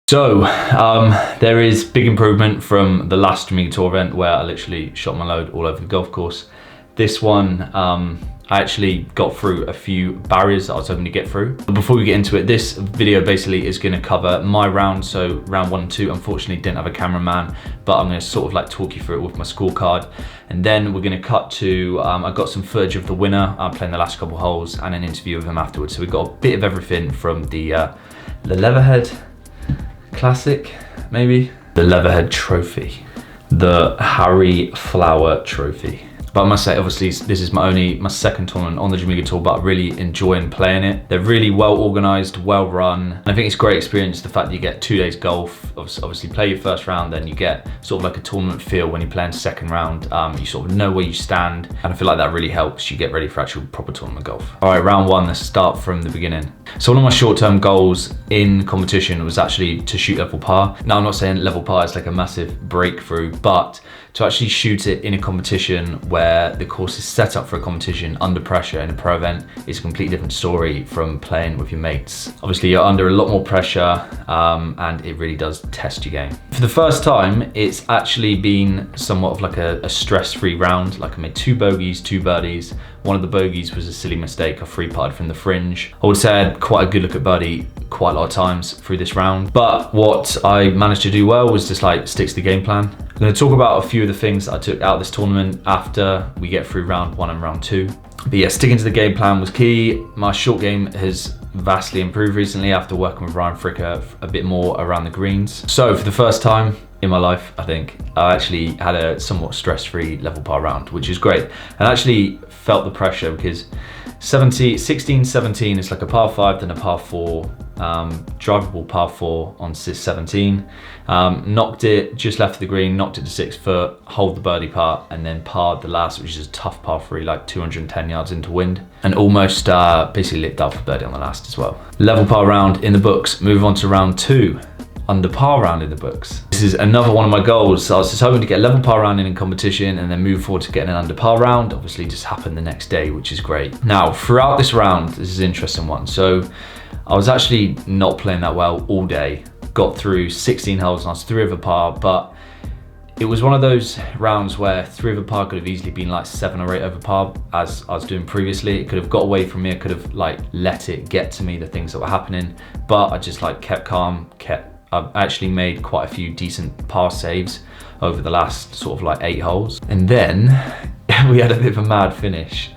So there is big improvement from the last Jamega Tour event where I literally shot my load all over the golf course. This one, I actually got through a few barriers that I was hoping to get through. But before we get into it, this video basically is going to cover my round. So round 1 and 2, unfortunately didn't have a cameraman, but I'm going to sort of like talk you through it with my scorecard. And then we're going to cut to, I got some footage of the winner playing the last couple holes and an interview with him afterwards. So we've got a bit of everything from the Leatherhead Classic, maybe? The Leatherhead Trophy. The Harry Flower Trophy. But I must say, obviously, this is my second tournament on the Jamega Tour, but I really enjoying playing it. They're really well organized, well run. And I think it's a great experience, the fact that you get 2 days golf, obviously play your first round, then you get sort of like a tournament feel when you're playing second round. You sort of know where you stand. And I feel like that really helps you get ready for actual proper tournament golf. All right, round 1, let's start from the beginning. So one of my short-term goals in competition was actually to shoot level par. Now, I'm not saying level par is like a massive breakthrough, but to actually shoot it in a competition where the course is set up for a competition under pressure in a pro event is a completely different story from playing with your mates. Obviously, you're under a lot more pressure and it really does test your game. For the first time, it's actually been somewhat of like a stress-free round. Like I made 2 bogeys, 2 birdies. One of the bogeys was a silly mistake. I free putted from the fringe. I would say I had quite a good look at birdie quite a lot of times through this round. But what I managed to do well was just like stick to the game plan. I'm going to talk about a few of the things that I took out of this tournament after we get through round 1 and round 2. But yeah, sticking to the game plan was key. My short game has vastly improved recently after working with Ryan Fricker a bit more around the greens. So for the first time in my life, I think, I actually had a somewhat stress-free level par round, which is great. And I actually felt the pressure because 16, 17 is like a par 5, then a par 4, drivable par 4 on 17. Knocked it just left of the green, knocked it to 6 foot, hold the birdie putt, and then parred the last, which is a tough par 3, like 210 yards into wind, and almost basically lipped up for birdie on the last as well. Level par round in the books. Move on to round 2. Under par round in the books. This is another one of my goals. So I was just hoping to get a level par round in competition and then move forward to getting an under par round. Obviously just happened the next day, which is great. Now, throughout this round, this is an interesting one. So I was actually not playing that well all day. Got through 16 holes and I was 3 over par, but it was one of those rounds where 3 over par could have easily been like 7 or 8 over par, as I was doing previously. It could have got away from me. I could have like let it get to me, the things that were happening, but I just like kept calm, I've actually made quite a few decent par saves over the last sort of like 8 holes. And then we had a bit of a mad finish.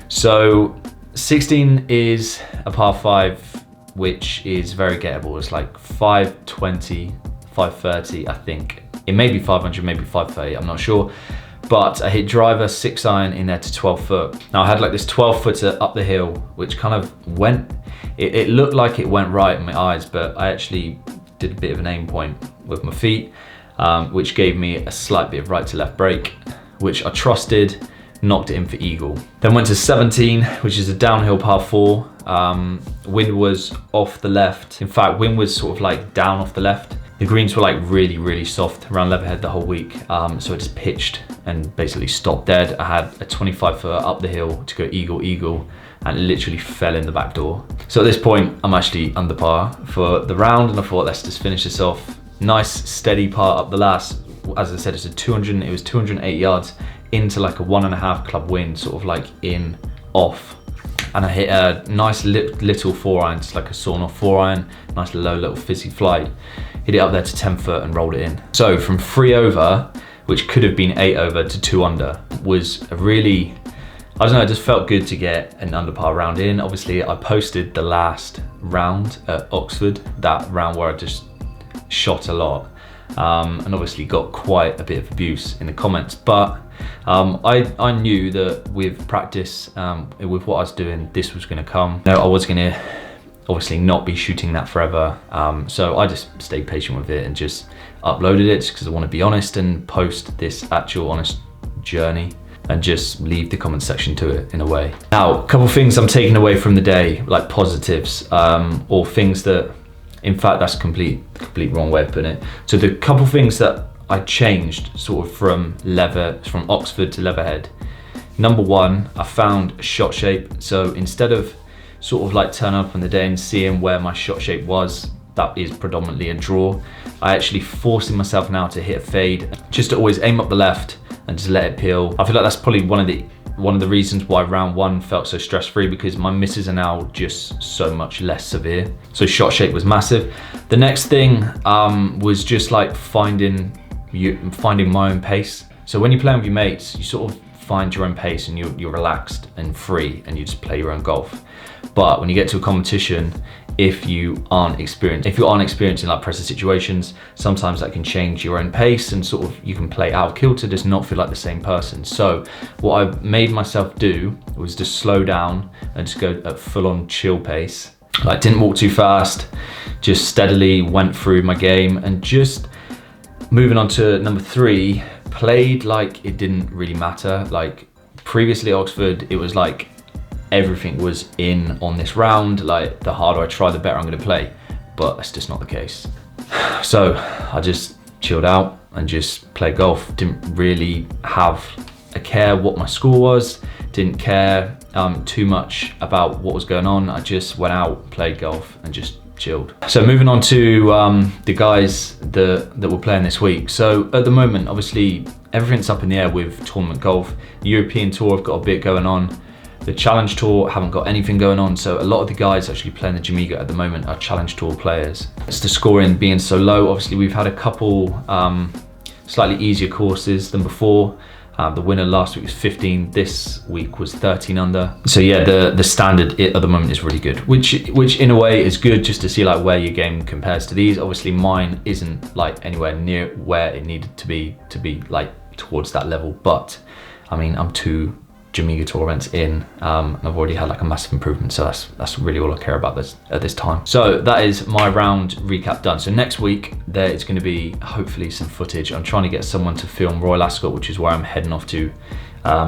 So 16 is a par 5, which is very gettable. It's like 520, 530, I think. It may be 500, maybe 530, I'm not sure. But I hit driver 6 iron in there to 12 foot. Now I had like this 12 footer up the hill, which kind of went, it looked like it went right in my eyes, but I actually did a bit of an aim point with my feet, which gave me a slight bit of right to left break, which I trusted, knocked it in for eagle. Then went to 17, which is a downhill par 4. Wind was off the left. In fact, wind was sort of like down off the left. The greens were like really, really soft around Leatherhead the whole week. So it just pitched and basically stopped dead. I had a 25 foot up the hill to go eagle, and it literally fell in the back door. So at this point, I'm actually under par for the round, and I thought, let's just finish this off. Nice, steady par up the last. As I said, it was 208 yards into like a 1.5 club wind, sort of like in, off. And I hit a nice little 4 iron, just like a sawn off 4 iron, nice low little fizzy flight. Hit it up there to 10 foot and rolled it in. So from 3 over, which could have been 8 over, to 2 under, was a really, I don't know, it just felt good to get an under par round in. Obviously, I posted the last round at Oxford, that round where I just shot a lot, and obviously got quite a bit of abuse in the comments. But I knew that with practice, with what I was doing, this was going to come. No, I was going to obviously not be shooting that forever. So I just stayed patient with it and just uploaded it because I want to be honest and post this actual honest journey and just leave the comment section to it in a way. Now, a couple of things I'm taking away from the day, like positives, or things that, in fact, that's complete wrong way of putting it. So the couple of things that I changed sort of from Oxford to Leatherhead. Number 1, I found shot shape. So instead of sort of like turning up on the day and seeing where my shot shape was that is predominantly a draw. I actually forcing myself now to hit a fade, just to always aim up the left and just let it peel. I feel like that's probably one of the reasons why round one felt so stress-free, because my misses are now just so much less severe. So shot shape was massive. The next thing was just like finding my own pace. So when you're playing with your mates, you sort of find your own pace and you're relaxed and free and you just play your own golf. But when you get to a competition, if you aren't experienced in like pressure situations, sometimes that can change your own pace and sort of you can play out of kilter, just not feel like the same person. So what I made myself do was just slow down and just go at full-on chill pace. Like didn't walk too fast, just steadily went through my game, and just moving on to number 3, played like it didn't really matter. Like previously at Oxford, it was like everything was in on this round. Like the harder I try, the better I'm going to play, but that's just not the case. So I just chilled out and just played golf. Didn't really have a care what my score was, didn't care too much about what was going on. I just went out, played golf and just chilled. So moving on to the guys that were playing this week. So at the moment, obviously everything's up in the air with tournament golf. The European Tour have got a bit going on. The Challenge Tour haven't got anything going on, so a lot of the guys actually playing the Jamega at the moment are Challenge Tour players. It's the scoring being so low. Obviously we've had a couple slightly easier courses than before. The winner last week was 15, this week was 13 under. So yeah, the standard at the moment is really good, which in a way is good, just to see like where your game compares to these. Obviously mine isn't like anywhere near where it needed to be like towards that level, but I mean, I'm 2 Jamega Tour events in, and I've already had like a massive improvement, so that's really all I care about at this time. So that is my round recap done. So next week there is going to be hopefully some footage. I'm trying to get someone to film Royal Ascot, which is where I'm heading off to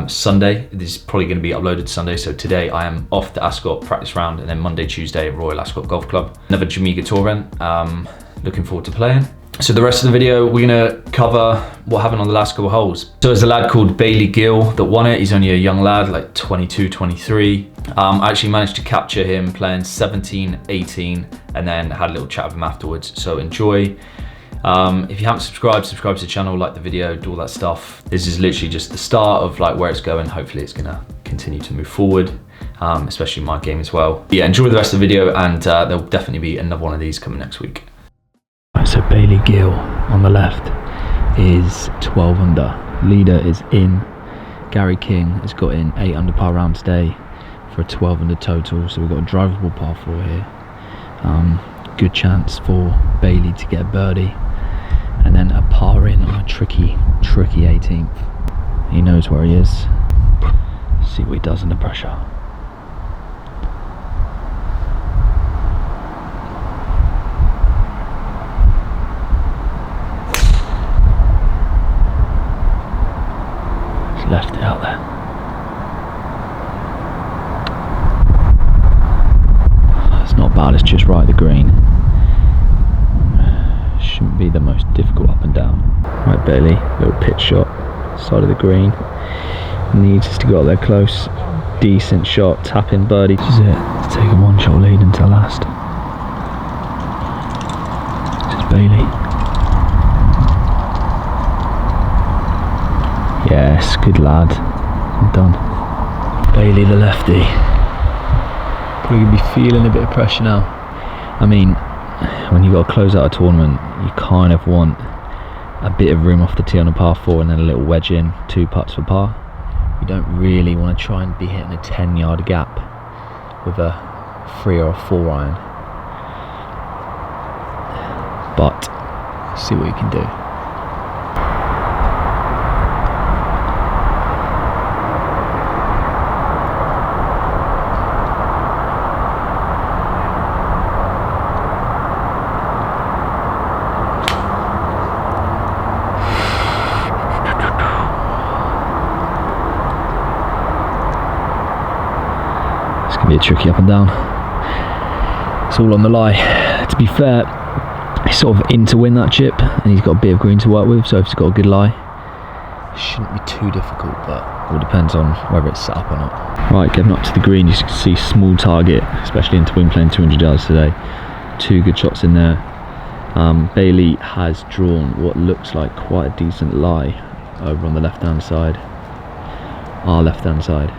Sunday. This is probably going to be uploaded Sunday. So today I am off the Ascot practice round, and then Monday, Tuesday Royal Ascot Golf Club, another Jamega Tour event. Looking forward to playing. So the rest of the video, we're gonna cover what happened on the last couple of holes. So there's a lad called Bailey Gill that won it. He's only a young lad, like 22, 23. I actually managed to capture him playing 17, 18, and then had a little chat with him afterwards. So enjoy. If you haven't subscribed to the channel, like the video, do all that stuff. This is literally just the start of like where it's going. Hopefully it's gonna continue to move forward, especially my game as well. Yeah, enjoy the rest of the video, and there'll definitely be another one of these coming next week. So Bailey Gill on the left is 12 under. Leader is in. Gary King has got in 8 under par round today for a 12 under total. So we've got a drivable par 4 here. Good chance for Bailey to get a birdie, and then a par in on a tricky 18th. He knows where he is. See what he does under pressure. Left it out there. It's not bad, it's just right at the green. Shouldn't be the most difficult up and down. Right, Bailey, little pitch shot, side of the green. Needs us to go up there close. Decent shot, tap in birdie. This is it, take a 1-shot lead until last. This is Bailey. Yes, good lad. I'm done. Bailey the lefty. Probably gonna be feeling a bit of pressure now. I mean, when you got to close out a tournament, you kind of want a bit of room off the tee on a par 4 and then a little wedge in, 2 putts for par. You don't really want to try and be hitting a 10-yard gap with a 3 or a 4 iron. But see what you can do. Be a tricky up and down. It's all on the lie. To be fair, he's sort of in to win that chip, and he's got a bit of green to work with, so if he's got a good lie, it shouldn't be too difficult, but it all depends on whether it's set up or not. Right, getting up to the green, you can see small target, especially into wind playing 200 yards today. 2 good shots in there. Bailey has drawn what looks like quite a decent lie over on the left hand side, our left hand side.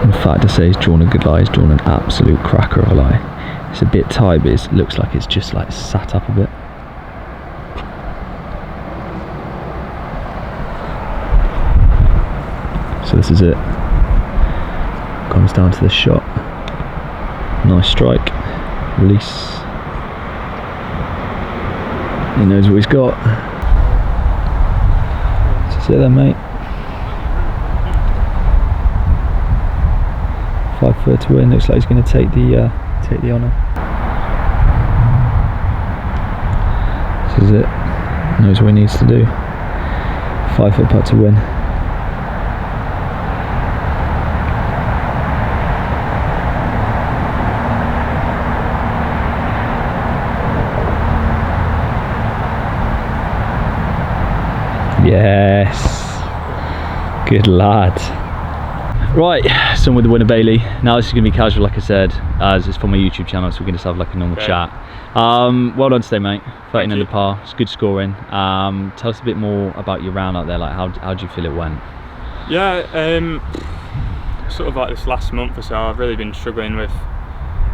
In fact, I say he's drawn a good lie. He's drawn an absolute cracker of a lie. It's a bit tight, but it looks like it's just like sat up a bit. So this is it. Comes down to the shot. Nice strike. Release. He knows what he's got. This is it then, mate. 5 foot to win. Looks like he's going to take the honour. This is it. Knows what he needs to do. 5 foot putt to win. Yes, good lad. Right, so I'm with the winner Bailey. Now this is going to be casual, like I said, as it's for my YouTube channel, so we're going to have like a normal chat. Well done today, mate. 13 under par. It's good scoring. Tell us a bit more about your round out there. Like, how do you feel it went? Yeah, sort of like this last month or so, I've really been struggling with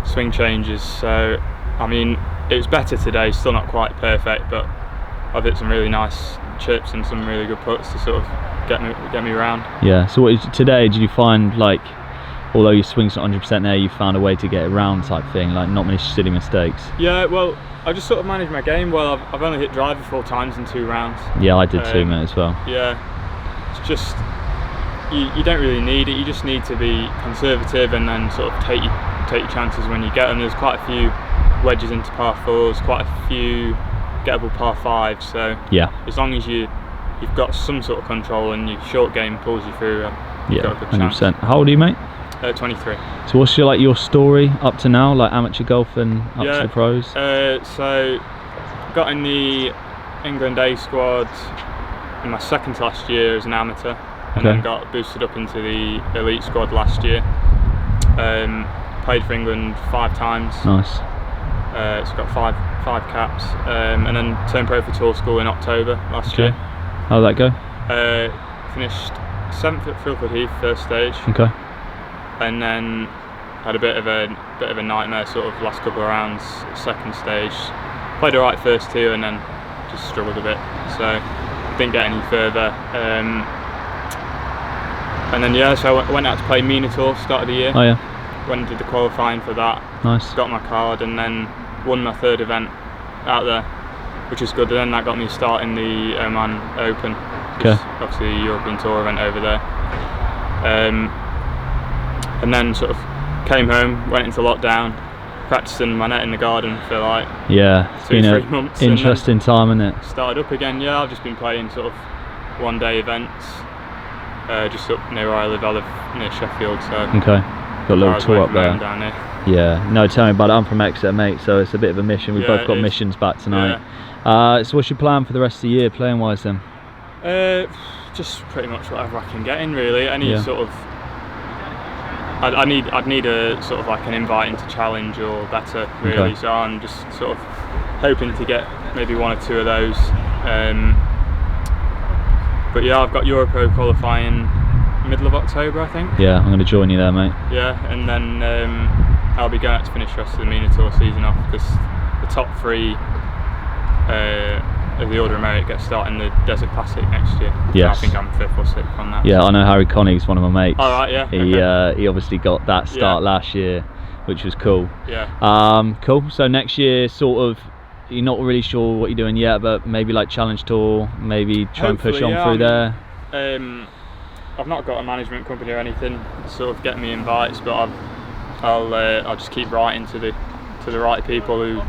swing changes. So, I mean, it was better today. Still not quite perfect, but I've hit some really nice chips and some really good putts to sort of get me around. Yeah. So today, did you find, like, although your swing's not 100% there, you found a way to get it round type thing, like not many silly mistakes? Yeah. Well, I just sort of managed my game well. I've only hit driver 4 times in 2 rounds. Yeah, I did too, mate, as well. Yeah. It's just you don't really need it. You just need to be conservative and then sort of take your chances when you get them. There's quite a few wedges into par 4s, quite a few gettable par 5s, so yeah, as long as you've got some sort of control and your short game pulls you through, you've got a good 100%. Chance. How old are you, mate? 23. So what's your story up to now, like amateur golf and up to the pros? So got in the England A squad in my second to last year as an amateur, and then got boosted up into the elite squad last year. Played for England 5 times. Nice. So got five caps, and then turned pro for tour school in October last year. How did that go? Finished 7th at Filford Heath first stage. Okay. And then had a bit of a nightmare sort of last couple of rounds, second stage. Played alright first 2 and then just struggled a bit, so didn't get any further. And then so I went out to play Jamega Tour start of the year. Oh yeah. Went and did the qualifying for that. Nice. Got my card and then won my 3rd event out there, which is good. And then that got me a start in the Oman Open. Okay. Obviously a European Tour event over there. And then sort of came home, went into lockdown, practicing my net in the garden for like 2-3 months. Interesting time, isn't it? Started up again. Yeah, I've just been playing sort of one-day events. Just up near where I live near Sheffield. So. Okay. Got a little tour up there. Down here. Yeah, no, tell me about it. I'm from Exeter, mate, so it's a bit of a mission. We've both got missions back tonight. Yeah. So what's your plan for the rest of the year, playing wise then? Just pretty much whatever I can get in, really. Any sort of, I'd need a sort of like an invite into challenge or better, really. Okay. So I'm just sort of hoping to get maybe 1 or 2 of those. But yeah, I've got Europro qualifying middle of October, I think. Yeah, I'm going to join you there, mate. Yeah, and then I'll be going out to finish the rest of the Jamega Tour season off, because the top 3 of the Order of Merit get started in the Desert Classic next year. Yes. I think I'm 5th or 6th on that. Yeah, I know Harry Connig's one of my mates. Oh, right, yeah. He obviously got that start last year, which was cool. Yeah. Cool. So next year, sort of, you're not really sure what you're doing yet, but maybe like Challenge Tour, maybe try and push on through there. I've not got a management company or anything to sort of get me invites, but I'll just keep writing to the right people who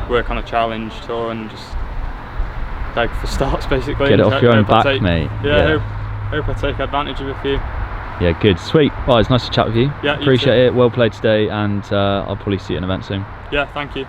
work on a challenge tour and just beg for starts, basically. Get it off your own back, mate. Yeah, hope I take advantage of a few. Yeah, good, sweet. Well, it's nice to chat with you. Yeah, appreciate it. Well played today, and I'll probably see you at an event soon. Yeah, thank you.